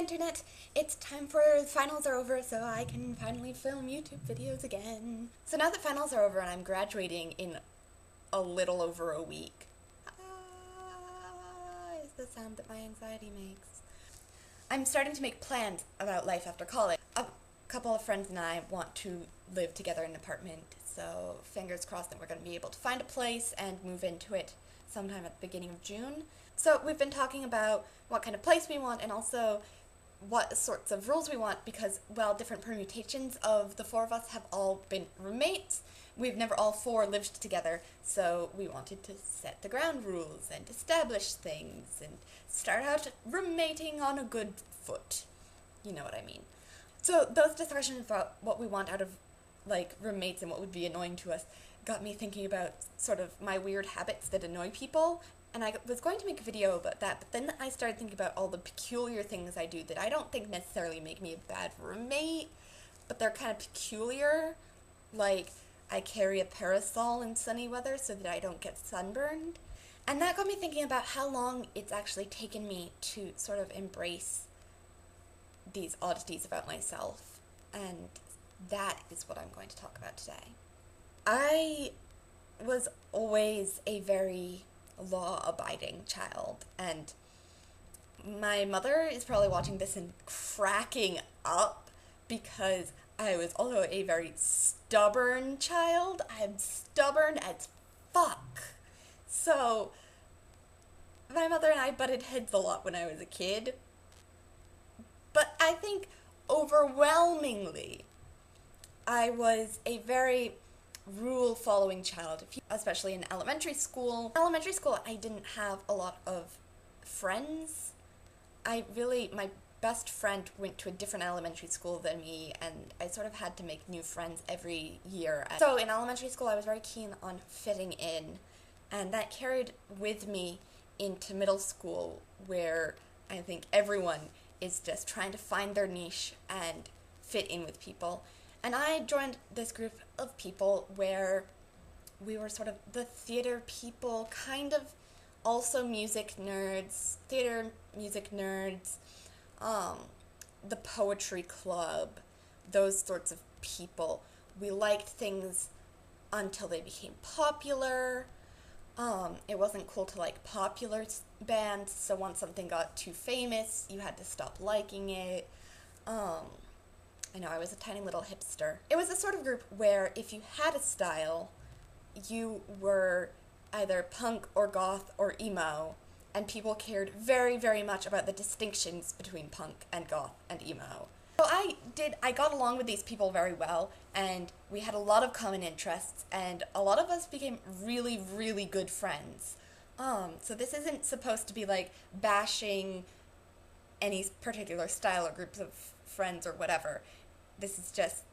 internet! It's time for finals are over, so I can finally film YouTube videos again. So now that finals are over and I'm graduating in a little over a week, is the sound that my anxiety makes. I'm starting to make plans about life after college. A couple of friends and I want to live together in an apartment, so fingers crossed that we're going to be able to find a place and move into it sometime at the beginning of June. So we've been talking about what kind of place we want and also what sorts of rules we want because, well, different permutations of the four of us have all been roommates. We've never all four lived together, so we wanted to set the ground rules and establish things and start out roommating on a good foot. You know what I mean. So those discussions about what we want out of, like, roommates and what would be annoying to us got me thinking about sort of my weird habits that annoy people. And I was going to make a video about that, but then I started thinking about all the peculiar things I do that I don't think necessarily make me a bad roommate, but they're kind of peculiar. Like, I carry a parasol in sunny weather so that I don't get sunburned. And that got me thinking about how long it's actually taken me to sort of embrace these oddities about myself. And that is what I'm going to talk about today. I was always a very law-abiding child, and my mother is probably watching this and cracking up because I was also a very stubborn child. I'm stubborn as fuck. So my mother and I butted heads a lot when I was a kid, but I think overwhelmingly I was a very rule-following child, especially in elementary school. In elementary school, I didn't have a lot of friends. My best friend went to a different elementary school than me, and I sort of had to make new friends every year. So in elementary school, I was very keen on fitting in, and that carried with me into middle school, where I think everyone is just trying to find their niche and fit in with people. And I joined this group of people where we were sort of the theater people, kind of also music nerds, theater music nerds, the poetry club, those sorts of people. We liked things until they became popular. It wasn't cool to like popular bands, so once something got too famous, you had to stop liking it. I know, I was a tiny little hipster. It was a sort of group where if you had a style, you were either punk or goth or emo, and people cared very, very much about the distinctions between punk and goth and emo. So I got along with these people very well, and we had a lot of common interests, and a lot of us became really, really good friends. So this isn't supposed to be like bashing any particular style or groups of friends or whatever. This is just,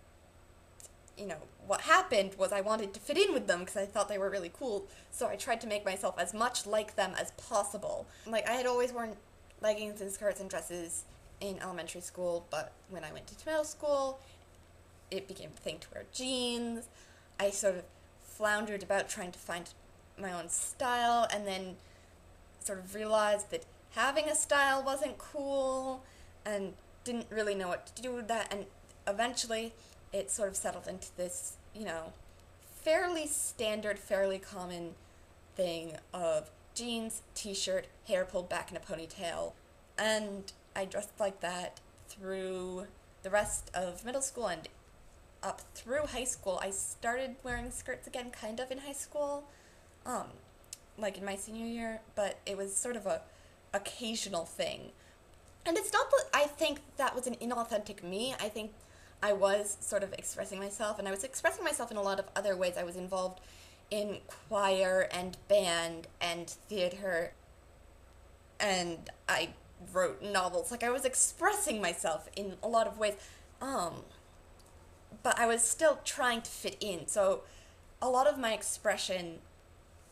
what happened was I wanted to fit in with them because I thought they were really cool, so I tried to make myself as much like them as possible. Like, I had always worn leggings and skirts and dresses in elementary school, but when I went to middle school, it became a thing to wear jeans. I sort of floundered about trying to find my own style, and then sort of realized that having a style wasn't cool, and didn't really know what to do with that, and eventually it sort of settled into this, fairly standard, fairly common thing of jeans, t-shirt, hair pulled back in a ponytail, and I dressed like that through the rest of middle school and up through high school. I started wearing skirts again kind of in high school, like in my senior year, but it was sort of a occasional thing. And it's not that I think that was an inauthentic me. I think I was sort of expressing myself, and I was expressing myself in a lot of other ways. I was involved in choir and band and theater, and I wrote novels. Like, I was expressing myself in a lot of ways, but I was still trying to fit in. So a lot of my expression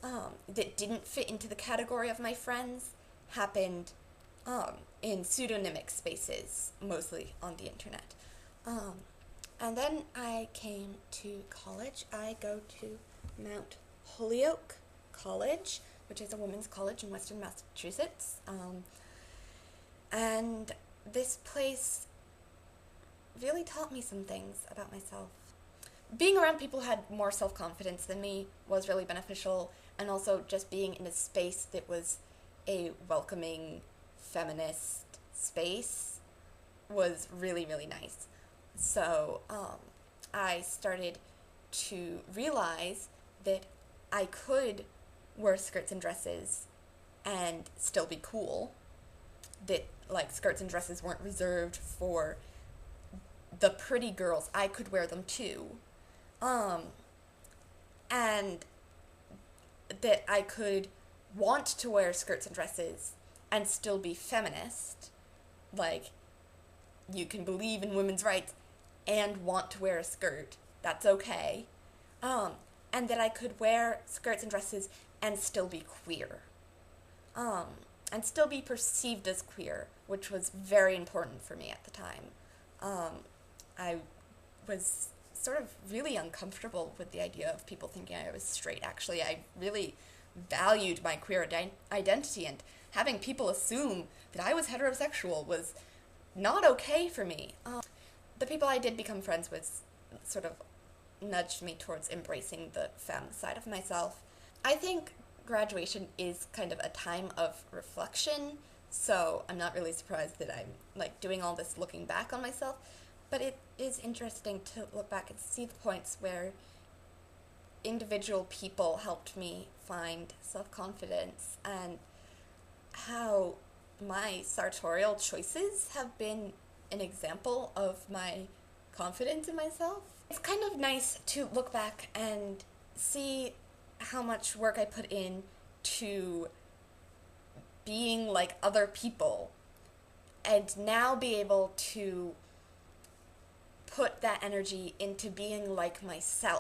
that didn't fit into the category of my friends happened in pseudonymic spaces, mostly on the internet. And then I came to college. I go to Mount Holyoke College, which is a women's college in Western Massachusetts. And this place really taught me some things about myself. Being around people who had more self-confidence than me was really beneficial, and also just being in a space that was a welcoming feminist space was really, really nice. So I started to realize that I could wear skirts and dresses and still be cool, that like skirts and dresses weren't reserved for the pretty girls. I could wear them too. And that I could want to wear skirts and dresses and still be feminist. Like, you can believe in women's rights and want to wear a skirt. That's okay. And that I could wear skirts and dresses and still be queer. And still be perceived as queer, which was very important for me at the time. I was sort of really uncomfortable with the idea of people thinking I was straight. Actually, I really valued my queer identity, and having people assume that I was heterosexual was not okay for me. The people I did become friends with sort of nudged me towards embracing the femme side of myself. I think graduation is kind of a time of reflection, so I'm not really surprised that I'm like doing all this looking back on myself, but it is interesting to look back and see the points where individual people helped me find self-confidence, and how my sartorial choices have been an example of my confidence in myself. It's kind of nice to look back and see how much work I put in to being like other people, and now be able to put that energy into being like myself.